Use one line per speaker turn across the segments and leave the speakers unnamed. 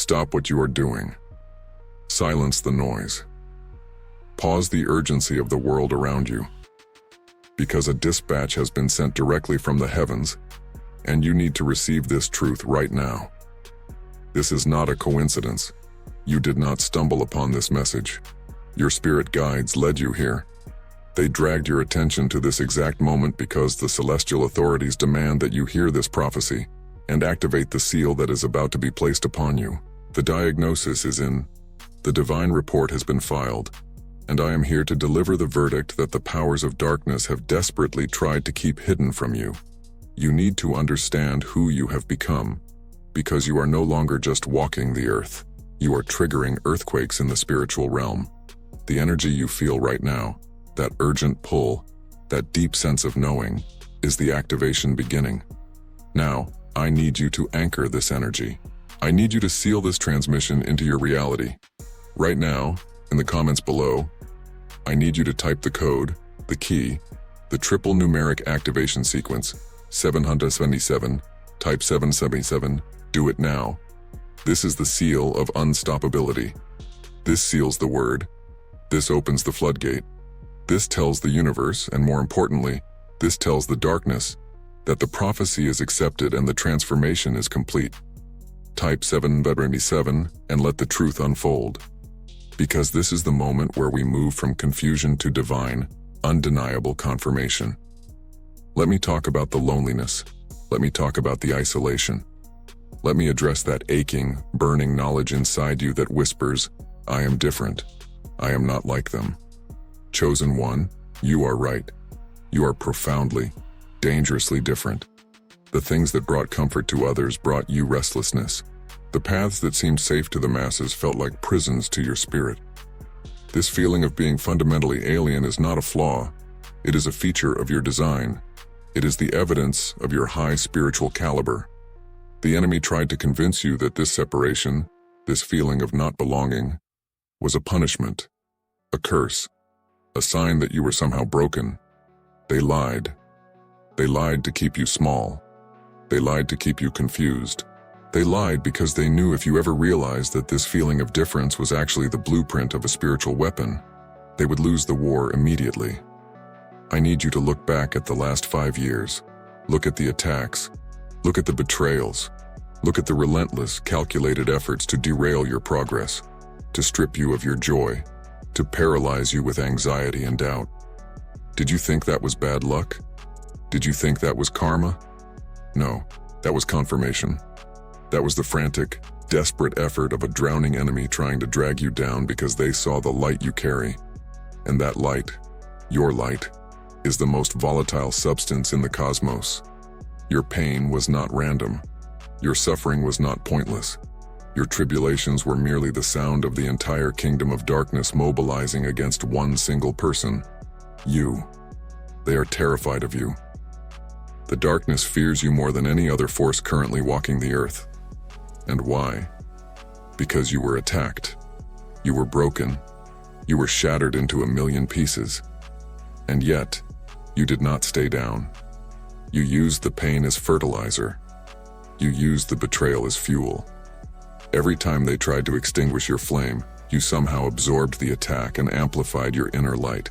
Stop what you are doing. Silence the noise. Pause the urgency of the world around you. Because a dispatch has been sent directly from the heavens, and you need to receive this truth right now. This is not a coincidence. You did not stumble upon this message. Your spirit guides led you here. They dragged your attention to this exact moment because the celestial authorities demand that you hear this prophecy and activate the seal that is about to be placed upon you. The diagnosis is in. The divine report has been filed, and I am here to deliver the verdict that the powers of darkness have desperately tried to keep hidden from you. You need to understand who you have become, because you are no longer just walking the earth. You are triggering earthquakes in the spiritual realm. The energy you feel right now, that urgent pull, that deep sense of knowing, is the activation beginning. Now, I need you to anchor this energy. I need you to seal this transmission into your reality. Right now, in the comments below, I need you to type the code, the key, the triple numeric activation sequence, 777, type 777, do it now. This is the seal of unstoppability. This seals the word. This opens the floodgate. This tells the universe, and more importantly, this tells the darkness, that the prophecy is accepted and the transformation is complete. Type 777 and let the truth unfold. Because this is the moment where we move from confusion to divine, undeniable confirmation. Let me talk about the loneliness. Let me talk about the isolation. Let me address that aching, burning knowledge inside you that whispers, I am different. I am not like them. Chosen one, you are right. You are profoundly, dangerously different. The things that brought comfort to others brought you restlessness. The paths that seemed safe to the masses felt like prisons to your spirit. This feeling of being fundamentally alien is not a flaw. It is a feature of your design. It is the evidence of your high spiritual caliber. The enemy tried to convince you that this separation, this feeling of not belonging, was a punishment, a curse, a sign that you were somehow broken. They lied. They lied to keep you small. They lied to keep you confused. They lied because they knew if you ever realized that this feeling of difference was actually the blueprint of a spiritual weapon, they would lose the war immediately. I need you to look back at the last 5 years. Look at the attacks. Look at the betrayals. Look at the relentless, calculated efforts to derail your progress, to strip you of your joy, to paralyze you with anxiety and doubt. Did you think that was bad luck? Did you think that was karma? No, that was confirmation. That was the frantic, desperate effort of a drowning enemy trying to drag you down because they saw the light you carry. And that light, your light, is the most volatile substance in the cosmos. Your pain was not random. Your suffering was not pointless. Your tribulations were merely the sound of the entire kingdom of darkness mobilizing against one single person. You. They are terrified of you. The darkness fears you more than any other force currently walking the earth. And why? Because you were attacked. You were broken. You were shattered into a million pieces. And yet, you did not stay down. You used the pain as fertilizer. You used the betrayal as fuel. Every time they tried to extinguish your flame, you somehow absorbed the attack and amplified your inner light,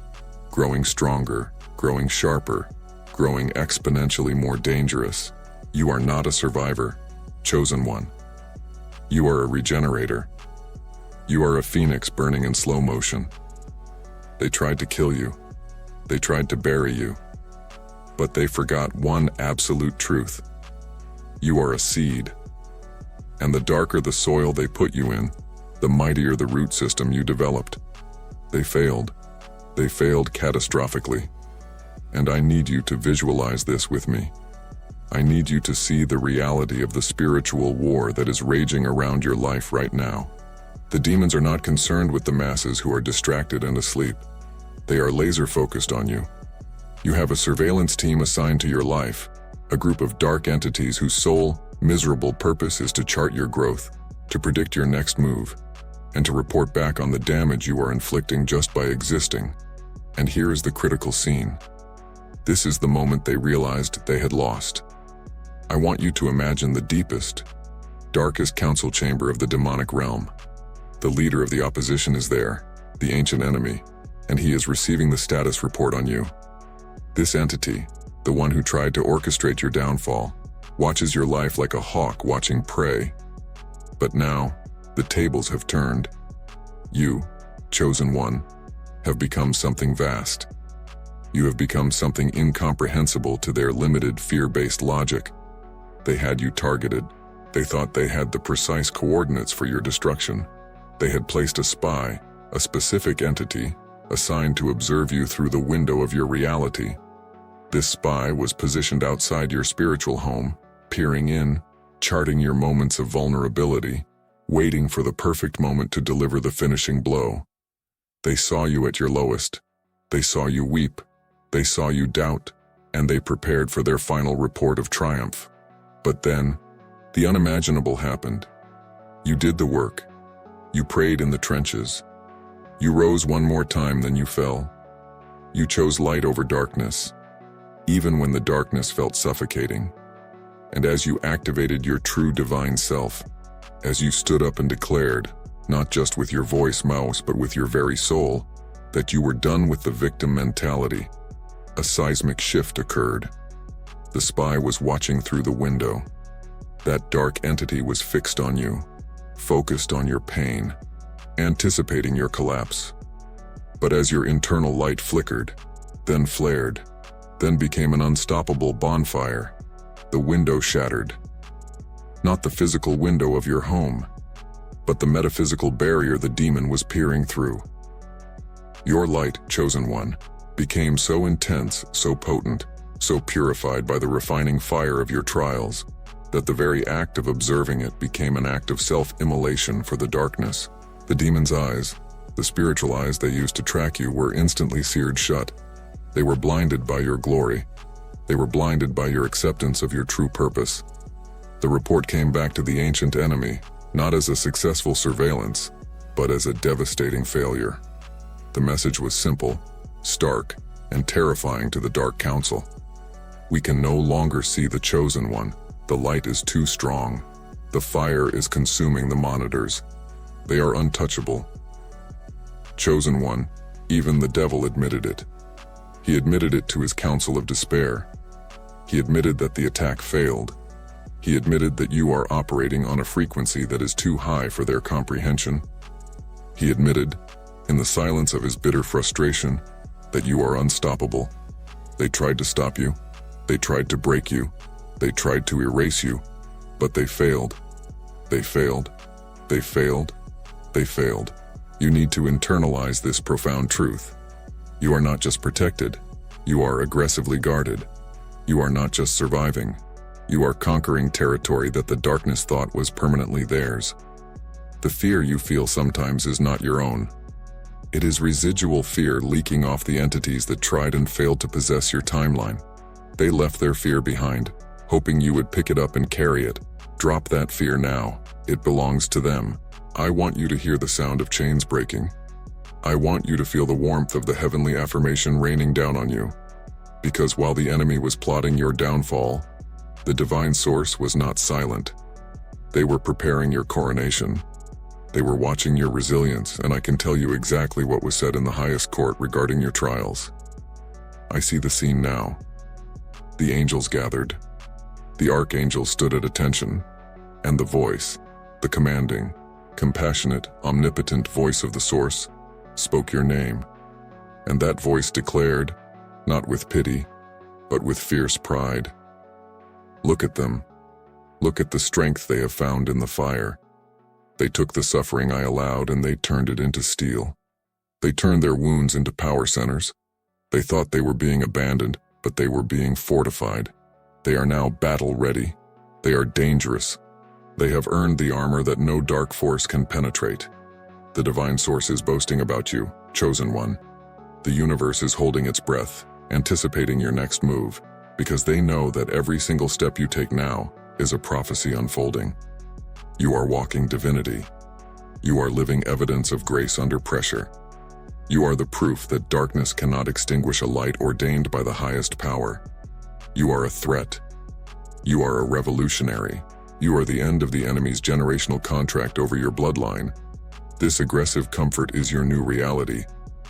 growing stronger, growing sharper, growing exponentially more dangerous. You are not a survivor, chosen one. You are a regenerator. You are a phoenix burning in slow motion. They tried to kill you. They tried to bury you. But they forgot one absolute truth. You are a seed. And the darker the soil they put you in, the mightier the root system you developed. They failed. They failed catastrophically. And I need you to visualize this with me. I need you to see the reality of the spiritual war that is raging around your life right now. The demons are not concerned with the masses who are distracted and asleep. They are laser-focused on you. You have a surveillance team assigned to your life, a group of dark entities whose sole, miserable purpose is to chart your growth, to predict your next move, and to report back on the damage you are inflicting just by existing. And here is the critical scene. This is the moment they realized they had lost. I want you to imagine the deepest, darkest council chamber of the demonic realm. The leader of the opposition is there, the ancient enemy, and he is receiving the status report on you. This entity, the one who tried to orchestrate your downfall, watches your life like a hawk watching prey. But now, the tables have turned. You, chosen one, have become something vast. You have become something incomprehensible to their limited fear-based logic. They had you targeted. They thought they had the precise coordinates for your destruction. They had placed a spy, a specific entity, assigned to observe you through the window of your reality. This spy was positioned outside your spiritual home, peering in, charting your moments of vulnerability, waiting for the perfect moment to deliver the finishing blow. They saw you at your lowest. They saw you weep. They saw you doubt, and they prepared for their final report of triumph. But then, the unimaginable happened. You did the work. You prayed in the trenches. You rose one more time than you fell. You chose light over darkness, even when the darkness felt suffocating. And as you activated your true divine self, as you stood up and declared, not just with your voice, mouse, but with your very soul, that you were done with the victim mentality, a seismic shift occurred. The spy was watching through the window. That dark entity was fixed on you, focused on your pain, anticipating your collapse. But as your internal light flickered, then flared, then became an unstoppable bonfire, the window shattered. Not the physical window of your home, but the metaphysical barrier the demon was peering through. Your light, chosen one, became so intense, so potent, so purified by the refining fire of your trials, that the very act of observing it became an act of self-immolation for the darkness. The demon's eyes, the spiritual eyes they used to track you, were instantly seared shut. They were blinded by your glory. They were blinded by your acceptance of your true purpose. The report came back to the ancient enemy, not as a successful surveillance, but as a devastating failure. The message was simple, stark, and terrifying to the Dark Council. We can no longer see the chosen one. The light is too strong. The fire is consuming the monitors. They are untouchable. Chosen one, even the devil admitted it. He admitted it to his council of despair. He admitted that the attack failed. He admitted that you are operating on a frequency that is too high for their comprehension. He admitted, in the silence of his bitter frustration, that you are unstoppable. They tried to stop you. They tried to break you. They tried to erase you, but they failed. They failed. They failed. They failed. You need to internalize this profound truth. You are not just protected. You are aggressively guarded. You are not just surviving. You are conquering territory that the darkness thought was permanently theirs. The fear you feel sometimes is not your own. It is residual fear leaking off the entities that tried and failed to possess your timeline. They left their fear behind, hoping you would pick it up and carry it. Drop that fear now. It belongs to them. I want you to hear the sound of chains breaking. I want you to feel the warmth of the heavenly affirmation raining down on you. Because while the enemy was plotting your downfall, the divine source was not silent. They were preparing your coronation. They were watching your resilience, and I can tell you exactly what was said in the highest court regarding your trials. I see the scene now. The angels gathered. The archangel stood at attention, and the voice, the commanding, compassionate, omnipotent voice of the source, spoke your name. And that voice declared, not with pity, but with fierce pride, "Look at them. Look at the strength they have found in the fire. They took the suffering I allowed and they turned it into steel. They turned their wounds into power centers. They thought they were being abandoned, but they were being fortified. They are now battle-ready. They are dangerous. They have earned the armor that no dark force can penetrate. The divine source is boasting about you, chosen one. The universe is holding its breath, anticipating your next move, because they know that every single step you take now is a prophecy unfolding. You are walking divinity. You are living evidence of grace under pressure. You are the proof that darkness cannot extinguish a light ordained by the highest power. You are a threat. You are a revolutionary. You are the end of the enemy's generational contract over your bloodline. This aggressive comfort is your new reality.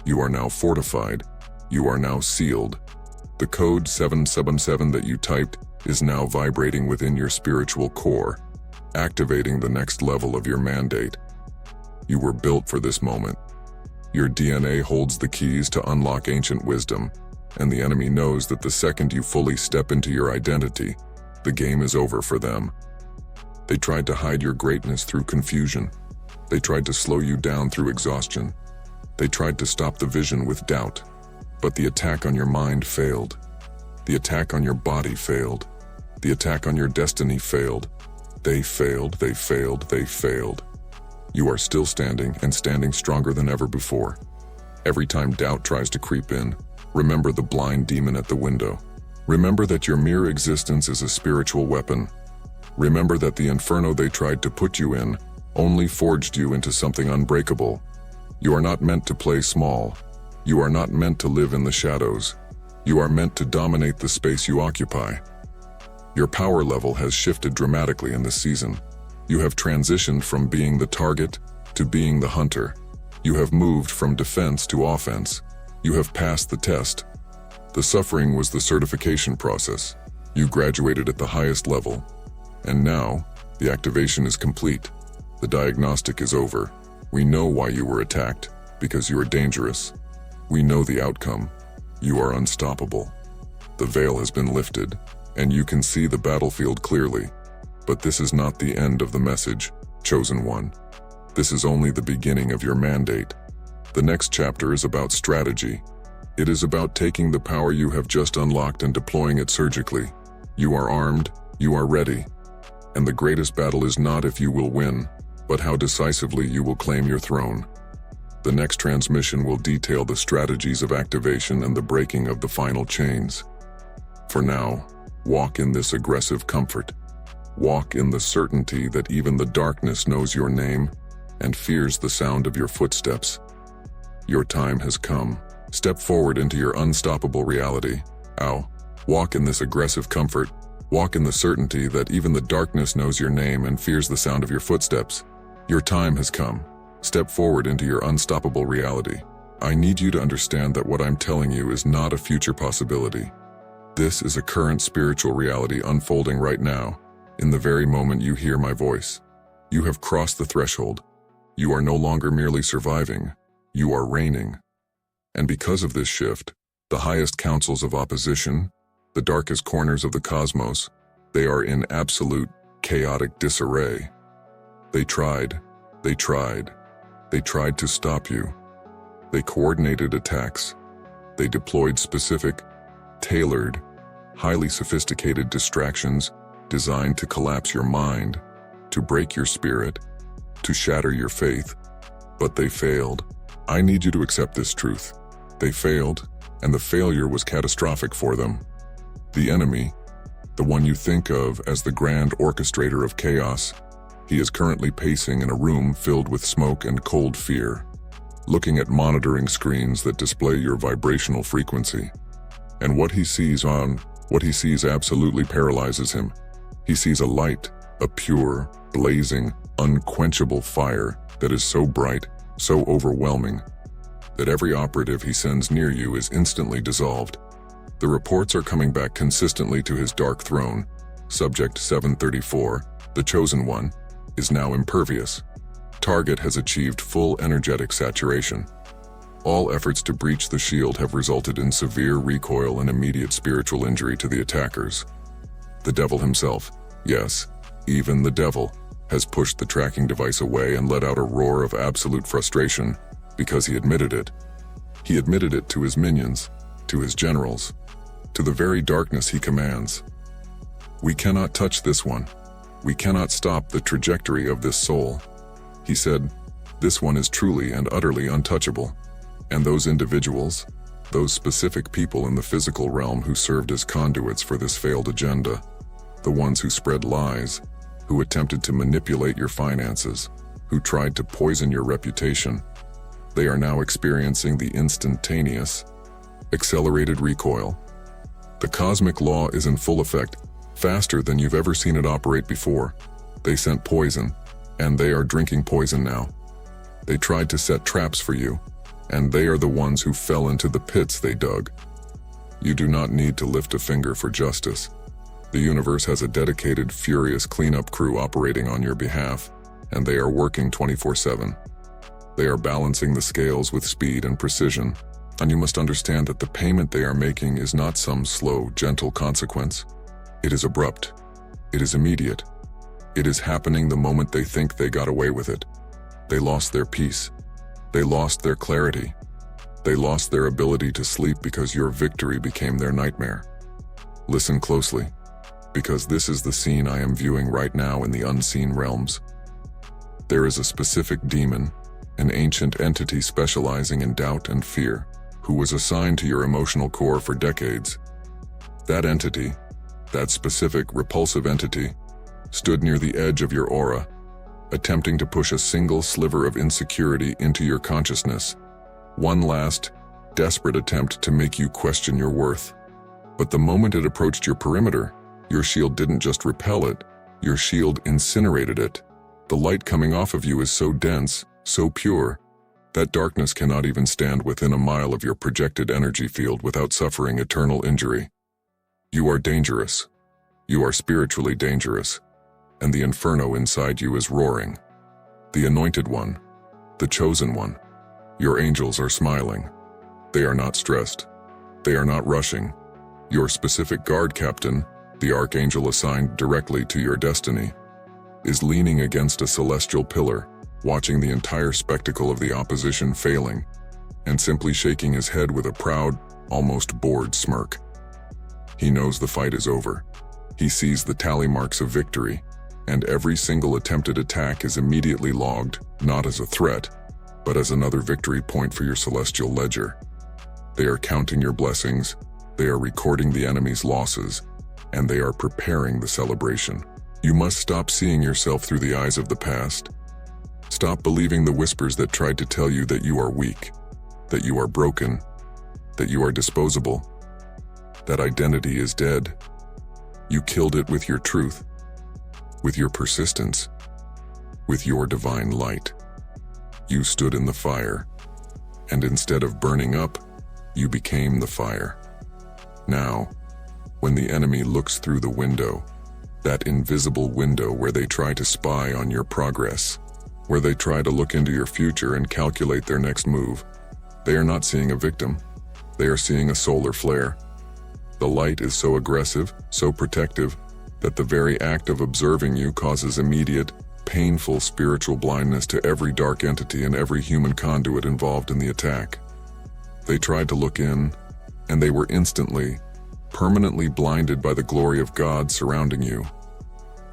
You are now fortified. You are now sealed. The code 777 that you typed is now vibrating within your spiritual core, activating the next level of your mandate. You were built for this moment. Your DNA holds the keys to unlock ancient wisdom, and the enemy knows that the second you fully step into your identity, the game is over for them. They tried to hide your greatness through confusion. They tried to slow you down through exhaustion. They tried to stop the vision with doubt. But the attack on your mind failed. The attack on your body failed. The attack on your destiny failed. They failed, they failed, they failed. You are still standing, and standing stronger than ever before. Every time doubt tries to creep in, remember the blind demon at the window. Remember that your mere existence is a spiritual weapon. Remember that the inferno they tried to put you in only forged you into something unbreakable. You are not meant to play small. You are not meant to live in the shadows. You are meant to dominate the space you occupy. Your power level has shifted dramatically in this season. You have transitioned from being the target to being the hunter. You have moved from defense to offense. You have passed the test. The suffering was the certification process. You graduated at the highest level. And now, the activation is complete. The diagnostic is over. We know why you were attacked, because you are dangerous. We know the outcome. You are unstoppable. The veil has been lifted, and you can see the battlefield clearly. But this is not the end of the message, chosen one. This is only the beginning of your mandate. The next chapter is about strategy. It is about taking the power you have just unlocked and deploying it surgically. You are armed, you are ready. And the greatest battle is not if you will win, but how decisively you will claim your throne. The next transmission will detail the strategies of activation and the breaking of the final chains. For now, walk in this aggressive comfort. Walk in the certainty that even the darkness knows your name and fears the sound of your footsteps. Your time has come. Step forward into your unstoppable reality. Walk in this aggressive comfort. Walk in the certainty that even the darkness knows your name and fears the sound of your footsteps. Your time has come. Step forward into your unstoppable reality. I need you to understand that what I'm telling you is not a future possibility. This is a current spiritual reality unfolding right now, in the very moment you hear my voice. You have crossed the threshold. You are no longer merely surviving. You are reigning. And because of this shift, the highest councils of opposition, the darkest corners of the cosmos, they are in absolute, chaotic disarray. They tried to stop you. They coordinated attacks. They deployed specific, tailored, highly sophisticated distractions designed to collapse your mind, to break your spirit, to shatter your faith. But they failed. I need you to accept this truth. They failed, and the failure was catastrophic for them. The enemy, the one you think of as the grand orchestrator of chaos, he is currently pacing in a room filled with smoke and cold fear, looking at monitoring screens that display your vibrational frequency. And what he sees absolutely paralyzes him. He sees a light, a pure, blazing, unquenchable fire that is so bright, so overwhelming, that every operative he sends near you is instantly dissolved. The reports are coming back consistently to his dark throne. Subject 734, the chosen one, is now impervious. Target has achieved full energetic saturation. All efforts to breach the shield have resulted in severe recoil and immediate spiritual injury to the attackers. The devil himself, yes, even the devil, has pushed the tracking device away and let out a roar of absolute frustration because he admitted it. He admitted it to his minions, to his generals, to the very darkness he commands. We cannot touch this one. We cannot stop the trajectory of this soul. He said, this one is truly and utterly untouchable. And those individuals, those specific people in the physical realm who served as conduits for this failed agenda, the ones who spread lies, who attempted to manipulate your finances, who tried to poison your reputation, they are now experiencing the instantaneous, accelerated recoil. The cosmic law is in full effect, faster than you've ever seen it operate before. They sent poison, and they are drinking poison now. They tried to set traps for you, and they are the ones who fell into the pits they dug. You do not need to lift a finger for justice. The universe has a dedicated, furious cleanup crew operating on your behalf, and they are working 24/7. They are balancing the scales with speed and precision, and you must understand that the payment they are making is not some slow, gentle consequence. It is abrupt. It is immediate. It is happening the moment they think they got away with it. They lost their peace. They lost their clarity. They lost their ability to sleep because your victory became their nightmare. Listen closely, because this is the scene I am viewing right now in the unseen realms. There is a specific demon, an ancient entity specializing in doubt and fear, who was assigned to your emotional core for decades. That entity, that specific repulsive entity, stood near the edge of your aura, attempting to push a single sliver of insecurity into your consciousness. One last, desperate attempt to make you question your worth. But the moment it approached your perimeter, your shield didn't just repel it, your shield incinerated it. The light coming off of you is so dense, so pure, that darkness cannot even stand within a mile of your projected energy field without suffering eternal injury. You are dangerous. You are spiritually dangerous, and the inferno inside you is roaring. The anointed one, the chosen one. Your angels are smiling. They are not stressed. They are not rushing. Your specific guard captain, the archangel assigned directly to your destiny, is leaning against a celestial pillar, watching the entire spectacle of the opposition failing, and simply shaking his head with a proud, almost bored smirk. He knows the fight is over. He sees the tally marks of victory, and every single attempted attack is immediately logged, not as a threat, but as another victory point for your celestial ledger. They are counting your blessings, they are recording the enemy's losses, and they are preparing the celebration. You must stop seeing yourself through the eyes of the past. Stop believing the whispers that tried to tell you that you are weak, that you are broken, that you are disposable, that identity is dead. You killed it with your truth, with your persistence, with your divine light. You stood in the fire, and instead of burning up, you became the fire. Now, when the enemy looks through the window, that invisible window where they try to spy on your progress, where they try to look into your future and calculate their next move, they are not seeing a victim, they are seeing a solar flare. The light is so aggressive, so protective, that the very act of observing you causes immediate, painful spiritual blindness to every dark entity and every human conduit involved in the attack. They tried to look in, and they were instantly, permanently blinded by the glory of God surrounding you.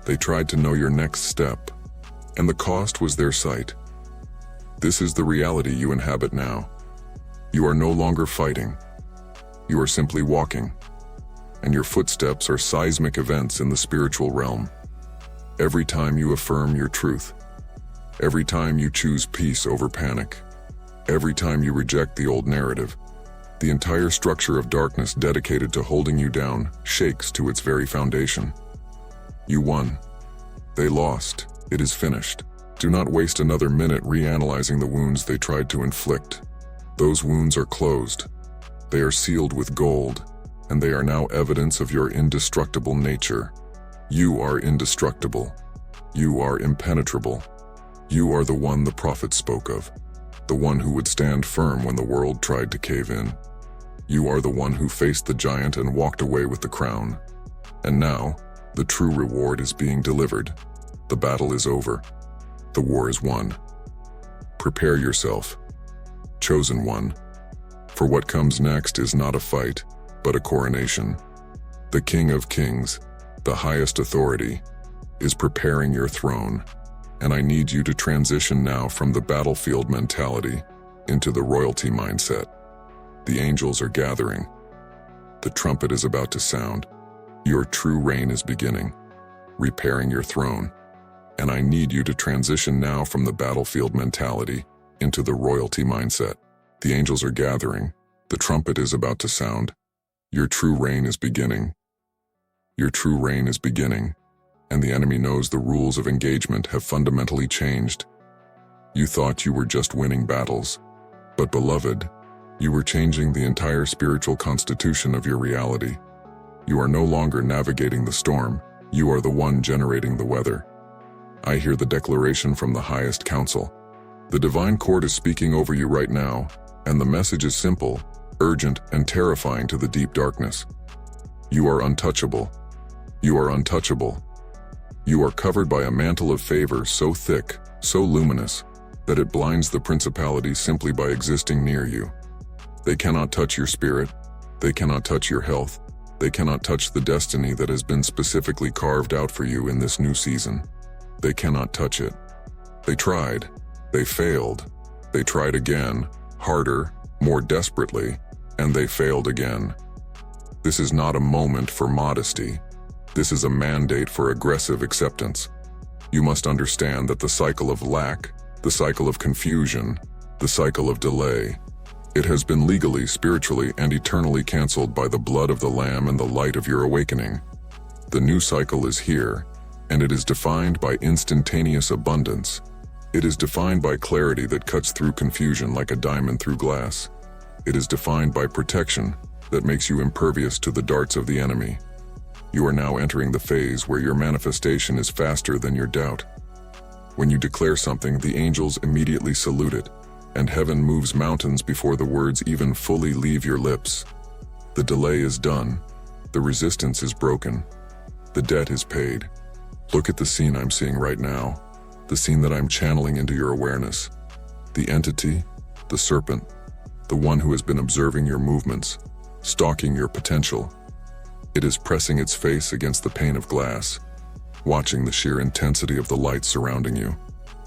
They tried to know your next step, and the cost was their sight. This is the reality you inhabit now. You are no longer fighting. You are simply walking, and your footsteps are seismic events in the spiritual realm. Every time you affirm your truth, every time you choose peace over panic, every time you reject the old narrative, the entire structure of darkness dedicated to holding you down shakes to its very foundation. You won. They lost. It is finished. Do not waste another minute reanalyzing the wounds they tried to inflict. Those wounds are closed. They are sealed with gold, and they are now evidence of your indestructible nature. You are indestructible. You are impenetrable. You are the one the prophet spoke of, the one who would stand firm when the world tried to cave in. You are the one who faced the giant and walked away with the crown. And now, the true reward is being delivered. The battle is over. The war is won. Prepare yourself, chosen one, for what comes next is not a fight, but a coronation. The King of Kings, the highest authority, is preparing your throne, and I need you to transition now from the battlefield mentality into the royalty mindset. The angels are gathering. The trumpet is about to sound. Your true reign is beginning, repairing your throne, and I need you to transition now from the battlefield mentality into the royalty mindset. The angels are gathering. The trumpet is about to sound. Your true reign is beginning. Your true reign is beginning, and the enemy knows the rules of engagement have fundamentally changed. You thought you were just winning battles, but beloved, you were changing the entire spiritual constitution of your reality. You are no longer navigating the storm, you are the one generating the weather. I hear the declaration from the highest council. The divine court is speaking over you right now, and the message is simple, urgent, and terrifying to the deep darkness. You are untouchable. You are untouchable. You are covered by a mantle of favor so thick, so luminous, that it blinds the principalities simply by existing near you. They cannot touch your spirit. They cannot touch your health. They cannot touch the destiny that has been specifically carved out for you in this new season. They cannot touch it. They tried. They failed. They tried again, harder, more desperately, and they failed again. This is not a moment for modesty. This is a mandate for aggressive acceptance. You must understand that the cycle of lack, the cycle of confusion, the cycle of delay, it has been legally, spiritually, and eternally canceled by the blood of the Lamb and the light of your awakening. The new cycle is here, and it is defined by instantaneous abundance. It is defined by clarity that cuts through confusion like a diamond through glass. It is defined by protection that makes you impervious to the darts of the enemy. You are now entering the phase where your manifestation is faster than your doubt. When you declare something, the angels immediately salute it, and heaven moves mountains before the words even fully leave your lips. The delay is done. The resistance is broken. The debt is paid. Look at the scene I'm seeing right now, the scene that I'm channeling into your awareness. The entity, the serpent, the one who has been observing your movements, stalking your potential. It is pressing its face against the pane of glass, watching the sheer intensity of the light surrounding you.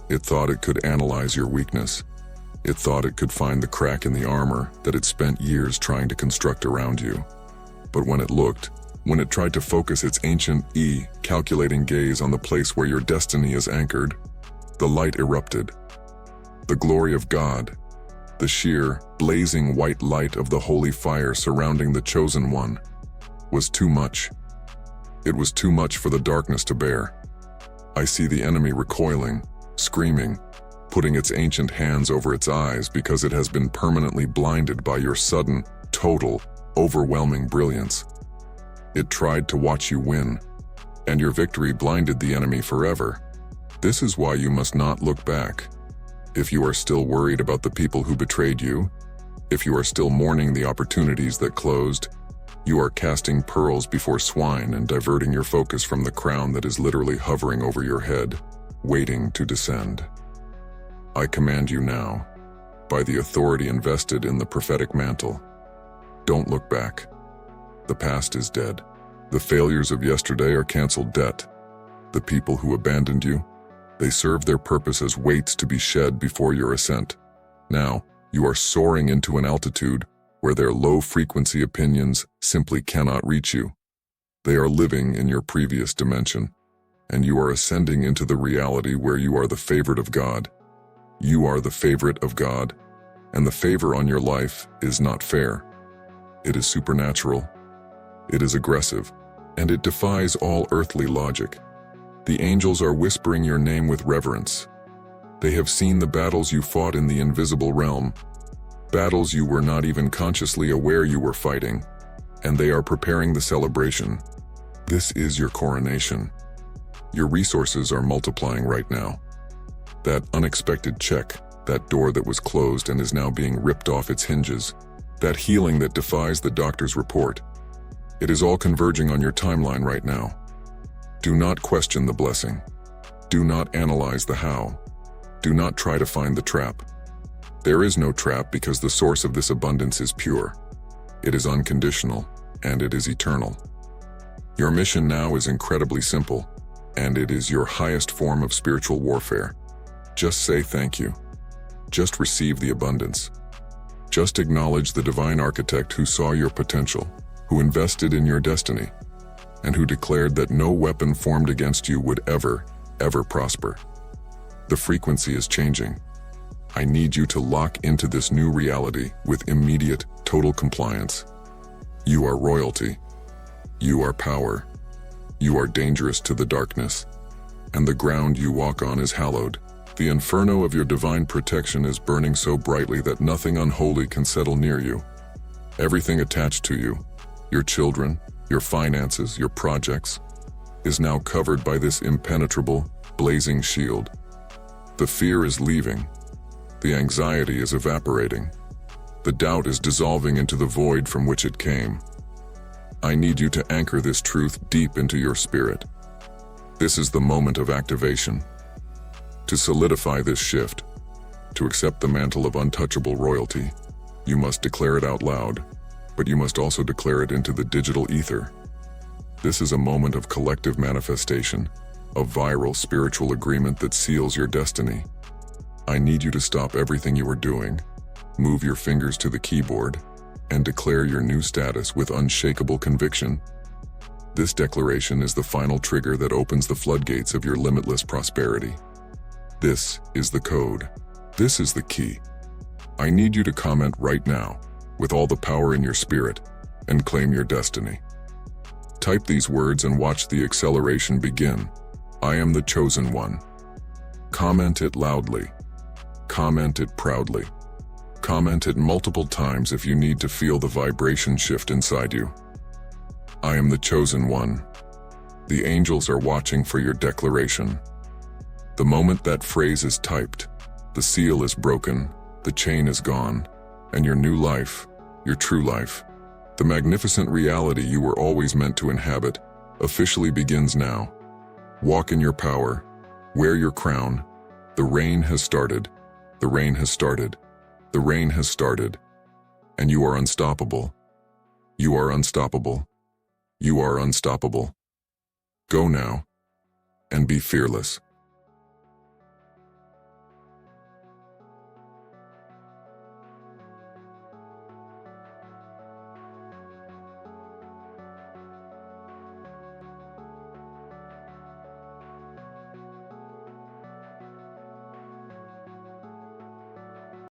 It thought it could analyze your weakness. It thought it could find the crack in the armor that it spent years trying to construct around you. But when it tried to focus its ancient, calculating gaze on the place where your destiny is anchored, the light erupted. The glory of God, the sheer, blazing white light of the holy fire surrounding the chosen one, was too much. It was too much for the darkness to bear. I see the enemy recoiling, screaming, putting its ancient hands over its eyes because it has been permanently blinded by your sudden, total, overwhelming brilliance. It tried to watch you win, and your victory blinded the enemy forever. This is why you must not look back. If you are still worried about the people who betrayed you, if you are still mourning the opportunities that closed, you are casting pearls before swine and diverting your focus from the crown that is literally hovering over your head, waiting to descend. I command you now, by the authority invested in the prophetic mantle, don't look back. The past is dead. The failures of yesterday are canceled debt. The people who abandoned you, they serve their purpose as weights to be shed before your ascent. Now, you are soaring into an altitude where their low-frequency opinions simply cannot reach you. They are living in your previous dimension, and you are ascending into the reality where you are the favorite of God. You are the favorite of God, and the favor on your life is not fair. It is supernatural. It is aggressive, and it defies all earthly logic. The angels are whispering your name with reverence. They have seen the battles you fought in the invisible realm, battles you were not even consciously aware you were fighting, and they are preparing the celebration. This is your coronation. Your resources are multiplying right now. That unexpected check, that door that was closed and is now being ripped off its hinges, that healing that defies the doctor's report, it is all converging on your timeline right now. Do not question the blessing. Do not analyze the how. Do not try to find the trap. There is no trap because the source of this abundance is pure. It is unconditional, and it is eternal. Your mission now is incredibly simple, and it is your highest form of spiritual warfare. Just say thank you. Just receive the abundance. Just acknowledge the divine architect who saw your potential, who invested in your destiny, and who declared that no weapon formed against you would ever prosper. The frequency is changing. I need you to lock into this new reality with immediate, total compliance. You are royalty. You are power. You are dangerous to the darkness, and the ground you walk on is hallowed. The inferno of your divine protection is burning so brightly that nothing unholy can settle near you. Everything attached to you, your children, your finances, your projects, is now covered by this impenetrable, blazing shield. The fear is leaving. The anxiety is evaporating. The doubt is dissolving into the void from which it came. I need you to anchor this truth deep into your spirit. This is the moment of activation. To solidify this shift, to accept the mantle of untouchable royalty, you must declare it out loud, but you must also declare it into the digital ether. This is a moment of collective manifestation, a viral spiritual agreement that seals your destiny. I need you to stop everything you are doing, move your fingers to the keyboard, and declare your new status with unshakable conviction. This declaration is the final trigger that opens the floodgates of your limitless prosperity. This is the code. This is the key. I need you to comment right now, with all the power in your spirit, and claim your destiny. Type these words and watch the acceleration begin. I am the chosen one. Comment it loudly. Comment it proudly. Comment it multiple times if you need to feel the vibration shift inside you. I am the chosen one. The angels are watching for your declaration. The moment that phrase is typed, the seal is broken, the chain is gone, and your new life, your true life, the magnificent reality you were always meant to inhabit, officially begins now. Walk in your power. Wear your crown. The rain has started. The rain has started. The rain has started. And you are unstoppable. You are unstoppable. You are unstoppable. Go now and be fearless.